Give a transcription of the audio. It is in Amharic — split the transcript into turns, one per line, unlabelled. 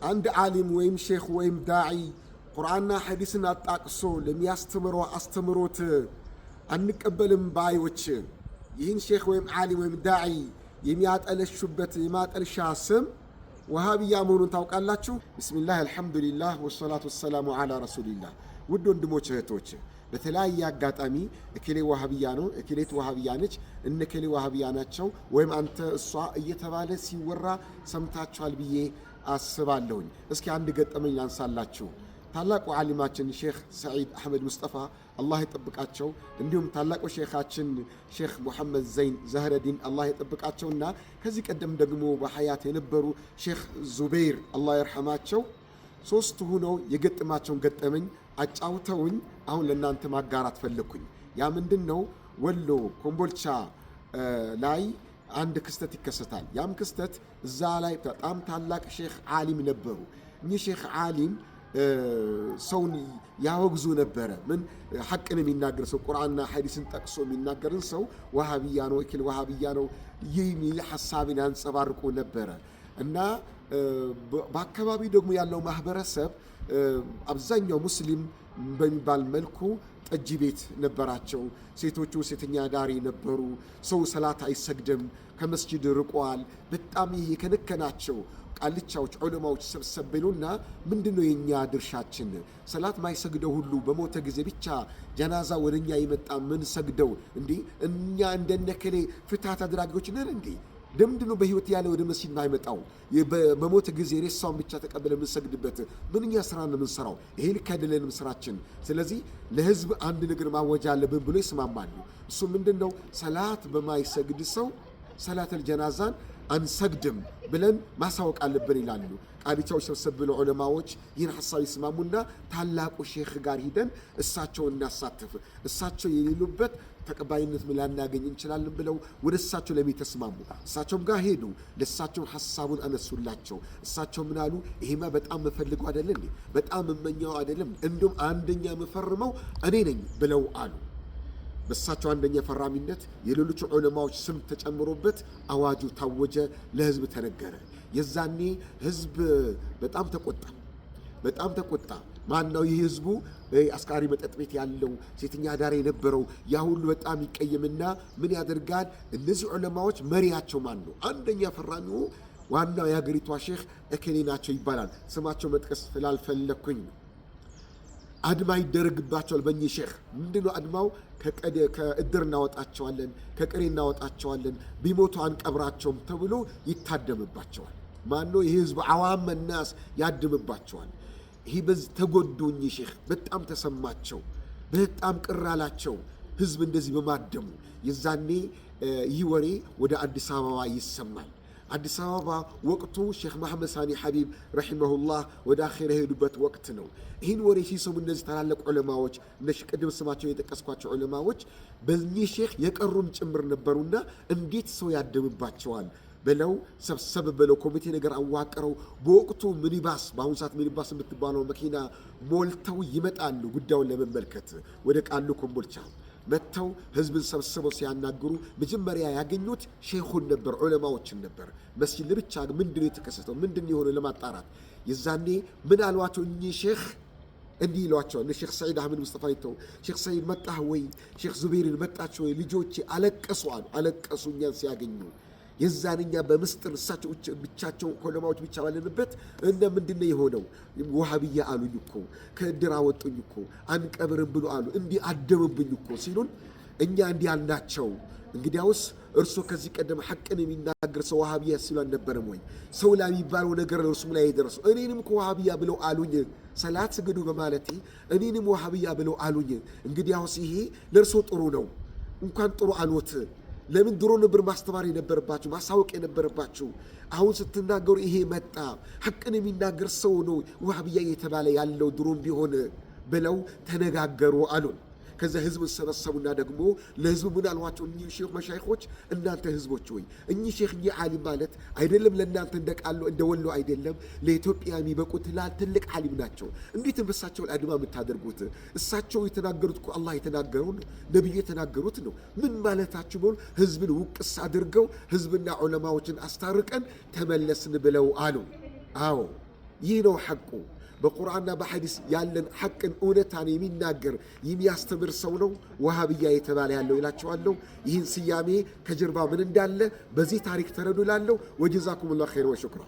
አንድ ዓሊም ወይም ሼኽ ወይም ዳዒ ቁርአንና ሐዲስን አጣቅሶ ለሚያስተምረው አስተምሮት አንቀበልም ባዮች ይህን ሼኽ ወይም ዓሊም ወይም ዳዒ የሚያጠለሹበት የማጠልሻ ስም ወሃቢያ መሆኑን ታውቃላችሁ? ቢስሚላህ አልሐምዱሊላህ ወሰላቱ ወሰላሙ ዐላ ረሱሊላህ። ውድ ወንድሞች እህቶች፣ በተለያየ አጋጣሚ እከሌ ወሃቢያ ነው፣ እከሌት ወሃቢያ ነች፣ እነ እከሌ ወሃቢያ ናቸው ወይም አንተ እሷ እየተባለ ሲወራ ሰምታችኋል ብዬ አስባለሁኝ። እስኪ አንድ ገጠመኝ ላንሳላችሁ። ታላቁ ዓሊማችን ሼኽ ሰዒድ አሕመድ ሙስጠፋ አላህ ይጠብቃቸው፣ እንዲሁም ታላቁ ሼኻችን ሼኽ ሙሐመድ ዘይን ዘህረዲን አላህ ይጠብቃቸውና ከዚህ ቀደም ደግሞ በሐያት የነበሩ ሼኽ ዙበይር አላህ ይርሐማቸው ሶስቱ ሆነው የገጠማቸውን ገጠመኝ አጫውተውኝ አሁን ለእናንተ ማጋራት ፈለግኩኝ። ያ ምንድን ነው? ወሎ ኮምቦልቻ ላይ አንድ ክስተት ይከሰታል። ያም ክስተት እዛ ላይ በጣም ታላቅ ሼኽ ዓሊም ነበሩ። እኚህ ሼኽ ዓሊም ሰውን ያወግዙ ነበረ። ምን ሐቅን የሚናገር ሰው ቁርአንና ሐዲስን ጠቅሶ የሚናገርን ሰው ወሃቢያ ነው፣ እክል ወሃቢያ ነው የሚል ሐሳብን ያንጸባርቁ ነበረ እና በአካባቢ ደግሞ ያለው ማህበረሰብ አብዛኛው ሙስሊም በሚባል መልኩ ጠጅ ቤት ነበራቸው። ሴቶቹ ሴተኛ ዳሪ ነበሩ። ሰው ሰላት አይሰግድም፣ ከመስጂድ ርቋል። በጣም ይሄ የከነከናቸው ቃልቻዎች ዑለማዎች ሰብሰብ ብሉና ምንድነው የኛ ድርሻችን? ሰላት ማይሰግደው ሁሉ በሞተ ጊዜ ብቻ ጀናዛ ወደኛ ይመጣ ምን ሰግደው እንዴ? እኛ እንደነከሌ ፍትሃት አድራጊዎች ነን እንዴ? ለምንድነው በህይወት ያለ ወደ መስጂድ ማይመጣው? በሞተ ጊዜ ሬሳውን ብቻ ተቀበለ የምንሰግድበት ምንኛ ስራ ነው የምንሰራው? ይሄ ልክ አይደለንም ስራችን። ስለዚህ ለህዝብ አንድ ነገር ማወጃ አለብን ብሎ ይስማማሉ። እሱ ምንድነው? ሰላት በማይሰግድ ሰው ሰላተል ጀናዛን አንሰግድም ብለን ማሳወቅ አለብን ይላሉ። ቃዲቻዎች ሰብሰብ ብለው ዑለማዎች ይህን ሐሳብ ይስማሙና ታላቁ ሼኽ ጋር ሂደን እሳቸውን እናሳትፍ፣ እሳቸው የሌሉበት ተቀባይነት ላናገኝ እንችላለን ብለው ወደ እሳቸው ለሚተስማሙ እሳቸውም ጋር ሄዱ። ለእሳቸው ሐሳቡን አነሱላቸው። እሳቸው ምን አሉ? ይሄማ በጣም መፈልገው አይደለም እንዴ? በጣም መመኛው አይደለም፣ እንዲሁም አንደኛ መፈርመው እኔ ነኝ ብለው አሉ። በእሳቸው አንደኛ ፈራሚነት የሌሎቹ ዑለማዎች ስም ተጨምሮበት አዋጁ ታወጀ፣ ለህዝብ ተነገረ። የዛኔ ህዝብ በጣም ተቆጣ፣ በጣም ተቆጣ። ማን ነው ይህ ህዝቡ? አስካሪ መጠጥ ቤት ያለው ሴተኛ ዳር የነበረው ያ ሁሉ በጣም ይቀየምና ምን ያደርጋል? እነዚህ ዑለማዎች መሪያቸው ማን ነው? አንደኛ ፈራሚው ዋናው የሀገሪቷ ሼኽ እከሌ ናቸው ይባላል። ስማቸው መጥቀስ ስላልፈለኩኝ ነው። አድማ ይደረግባቸዋል በእኚህ ሼኽ። ምንድነው አድማው? ከእድር እናወጣቸዋለን፣ ከቅሬ እናወጣቸዋለን፣ ቢሞቱ አንቀብራቸውም ተብሎ ይታደምባቸዋል። ማነው? ይህ ህዝብ አዋም ናስ ያድምባቸዋል። ይህ በዚህ ተጎዱ። እኚህ ሼኽ በጣም ተሰማቸው፣ በጣም ቅር አላቸው ህዝብ እንደዚህ በማደሙ። የዛኔ ይህ ወሬ ወደ አዲስ አበባ ይሰማል። አዲስ አበባ ወቅቱ ሼኽ መሐመድ ሳኒ ሐቢብ ረሒመሁላህ ወደ አኼራ የሄዱበት ወቅት ነው። ይህን ወሬ ሲሰሙ እነዚህ ታላላቅ ዑለማዎች እነዚህ ቅድም ስማቸው የጠቀስኳቸው ዑለማዎች በዚህ ሼኽ የቀሩም ጭምር ነበሩና እንዴት ሰው ያደምባቸዋል ብለው ሰብሰብ ብለው ኮሚቴ ነገር አዋቅረው በወቅቱ ሚኒባስ፣ በአሁኑ ሰዓት ሚኒባስ የምትባለው መኪና ሞልተው ይመጣሉ ጉዳዩን ለመመልከት ወደ ቃሉ ኮምቦልቻ መጥተው ህዝብን ሰብስበው ሲያናግሩ መጀመሪያ ያገኙት ሼኹን ነበር፣ ዑለማዎችን ነበር። መስጂድ ለብቻ ምንድነው የተከሰተው ምንድነው የሆነው ለማጣራት የዛኔ ምን አሏቸው? እኚህ ሼኽ እንዲህ ይሏቸዋል። ሼኽ ሰዒድ አሕመድ ሙስጠፋ ይተው ሼኽ ሰዒድ መጣህ ወይ? ሼኽ ዙበይርን መጣችሁ ወይ? ልጆቼ አለቀሱ አሉ። አለቀሱ እኛን ሲያገኙ። የዛንኛ በምስጥር እሳቸው ብቻቸው ዑለማዎች ብቻ ባለንበት እና ምንድነው የሆነው? ወሃቢያ አሉኝ እኮ፣ ከእድር አወጡኝ እኮ፣ አንቀብርም ብሎ አሉ፣ እንዲህ አደምብኝ እኮ ሲሉን እኛ እንዲህ አልናቸው። እንግዲያውስ እርሶ ከዚህ ቀደም ሐቅን የሚናገር ሰው ወሃቢያ ሲሉ አልነበረም ወይ? ሰው ላይ የሚባለው ነገር እርሱም ላይ የደረሰው እኔንም እኮ ወሃቢያ ብለው አሉኝ። ሰላት ስገዱ በማለቴ እኔንም ወሃቢያ ብለው አሉኝ። እንግዲያውስ ይሄ ለእርሶ ጥሩ ነው፣ እንኳን ጥሩ አልወት። ለምን ድሮ ነበር ማስተማር የነበረባችሁ ማሳወቅ የነበረባችሁ? አሁን ስትናገሩ ይሄ መጣ። ሐቅን የሚናገር ሰው ነው ወሃቢያ የተባለ ያለው ድሮም ቢሆን ብለው ተነጋገሩ አሉን። ከዛ ህዝብ ሰበሰቡና ደግሞ ለህዝቡ ምን አልዋቸው? እኚህ ሼኽ መሻይኾች እናንተ ህዝቦች ሆይ እኚህ ሼኽ እኚህ ዓሊም ማለት አይደለም ለእናንተ እንደቃሉ እንደ ወሎ አይደለም ለኢትዮጵያ የሚበቁት ትልቅ ዓሊም ናቸው። እንዴት በሳቸው አድማ የምታደርጉት? እሳቸው የተናገሩት እኮ አላህ የተናገረው ነው፣ ነብዩ የተናገሩት ነው። ምን ማለታችሁ ብለው ህዝብን ውቅስ አድርገው ህዝብና ዑለማዎችን አስታርቀን ተመለስን ብለው አሉ። አዎ ይህ ነው ሐቁ። በቁርአንና በሐዲስ ያለን ሐቅን እውነታን የሚናገር የሚያስተምር ሰው ነው ወሃብያ የተባለ ያለው ይላቸዋለሁ። ይህን ስያሜ ከጀርባ ምን እንዳለ በዚህ ታሪክ ተረዱ እላለሁ። ወጀዛኩሙላሁ ኸይር ወሽክራ